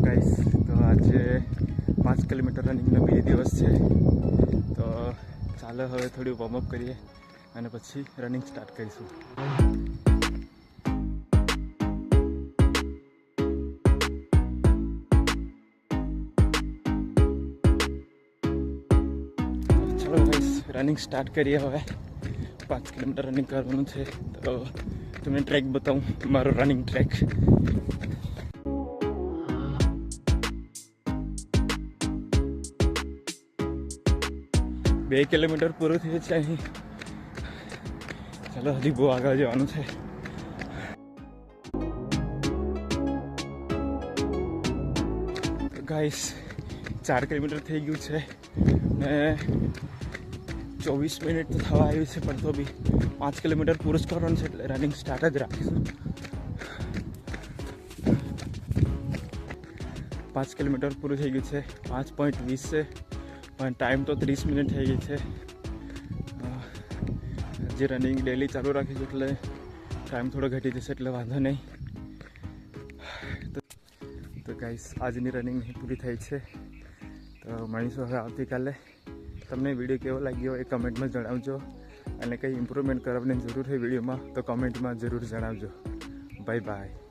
Guys तो आज 5 kilometre रनिंगનો 2 દિવસ છે તો ચાલો હવે થોડી વોર્મઅપ કરીએ અને પછી રનિંગ સ્ટાર્ટ કરીશું। चलो गाइस रनिंग स्टार्ट करिए। હવે 5 કિલોમીટર રનિંગ કરવાનું છે તો તમને ટ્રેક બતાવું, મારો રનિંગ ટ્રેક। બે કિલોમીટર પૂરું થયું છે અહીં। ચાલો હજી બહુ આગળ જવાનું છે। તો ગાઈસ 4 કિલોમીટર થઈ ગયું છે ને 24 મિનિટ તો થવા આવ્યું છે, પણ તો બી 5 કિલોમીટર પૂરું જ કરવાનું છે એટલે રનિંગ સ્ટાર્ટ જ રાખીશું। 5 કિલોમીટર પૂરું થઈ ગયું છે, 5.20 છે, પણ ટાઈમ તો 30 મિનિટ થઈ ગઈ છે। જે રનિંગ ડેલી ચાલુ રાખીશું એટલે ટાઈમ થોડો ઘટી જશે એટલે વાંધો નહીં। તો ગાઈસ આજની રનિંગ પૂરી થઈ છે, તો મળીશું હવે આવતીકાલે। તમને વિડીયો કેવો લાગ્યો એ કમેન્ટમાં જણાવજો, અને કંઈ ઇમ્પ્રુવમેન્ટ કરવાની જરૂર હોય વિડીયોમાં તો કમેન્ટમાં જરૂર જણાવજો। Bye bye.